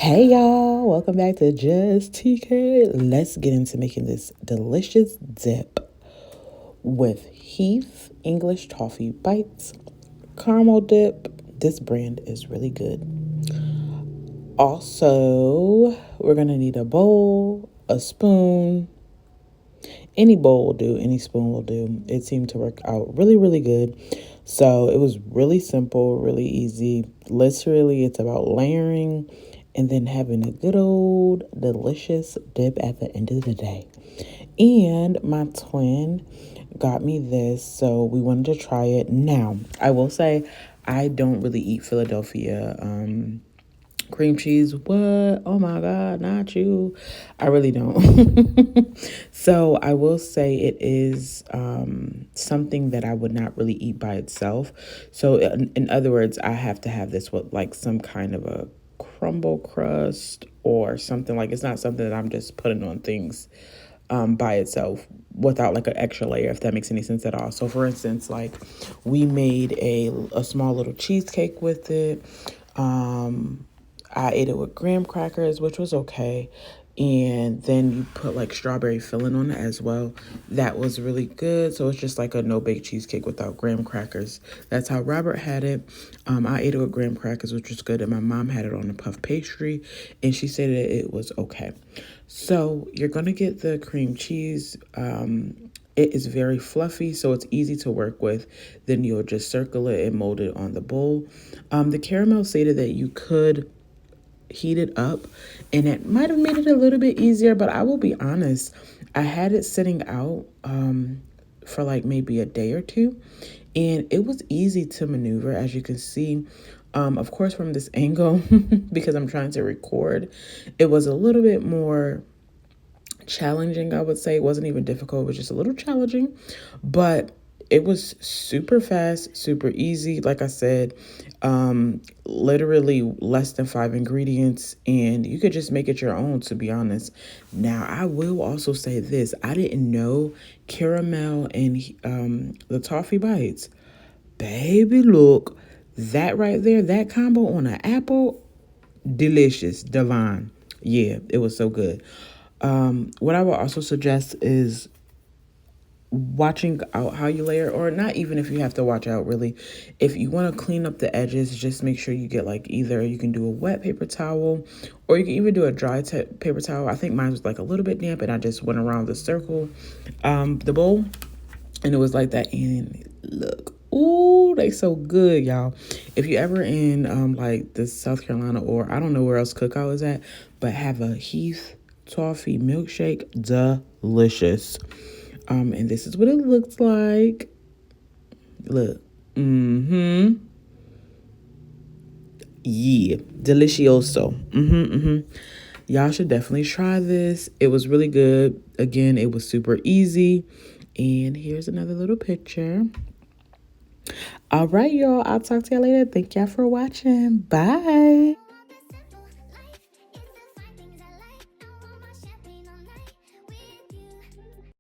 Hey y'all, welcome back to Just Tkay. Let's get into making this delicious dip with Heath English Toffee Bites caramel dip. This brand is really good. Also, we're gonna need a bowl, a spoon. Any bowl will do, any spoon will do. It seemed to work out really, really good. So it was really simple, really easy. Literally, it's about layering and then having a good old delicious dip at the end of the day. And my twin got me this, so we wanted to try it. Now, I will say I don't really eat Philadelphia cream cheese. What? Oh my God, not you. I really don't. So I will say it is something that I would not really eat by itself. So in other words, I have to have this with like some kind of a crumble crust or something. Like, it's not something that I'm just putting on things by itself without like an extra layer, if that makes any sense at all. So for instance, like we made a small little cheesecake with it. I ate it with graham crackers, which was okay. And then you put like strawberry filling on it as well. That was really good. So it's just like a no-bake cheesecake without graham crackers. That's how Robert had it. I ate it with graham crackers, which was good. And my mom had it on a puff pastry, and she said that it was okay. So you're going to get the cream cheese. It is very fluffy, so it's easy to work with. Then you'll just circle it and mold it on the bowl. The caramel stated that you could heat it up, and it might have made it a little bit easier, but I will be honest, I had it sitting out for like maybe a day or two, and it was easy to maneuver, as you can see. Of course, from this angle, because I'm trying to record, it was a little bit more challenging, I would say. It wasn't even difficult, it was just a little challenging, but it was super fast, super easy. Like I said, literally less than 5 ingredients, and you could just make it your own, to be honest. Now, I will also say this. I didn't know caramel and the toffee bites. Baby, look, that right there, that combo on an apple, delicious, divine. Yeah, it was so good. What I would also suggest is watching out how you layer, or not even if you have to watch out, really. If you want to clean up the edges, just make sure you get like, either you can do a wet paper towel, or you can even do a dry paper towel. I think mine was like a little bit damp, and I just went around the circle, the bowl, and it was like that. And look, ooh, they so good, y'all. If you ever in like the South Carolina, or I don't know where else Cookout is at, but have a Heath toffee milkshake, delicious. And this is what it looks like. Look. Yeah. Delicioso. Y'all should definitely try this. It was really good. Again, it was super easy. And here's another little picture. All right, y'all. I'll talk to y'all later. Thank y'all for watching. Bye.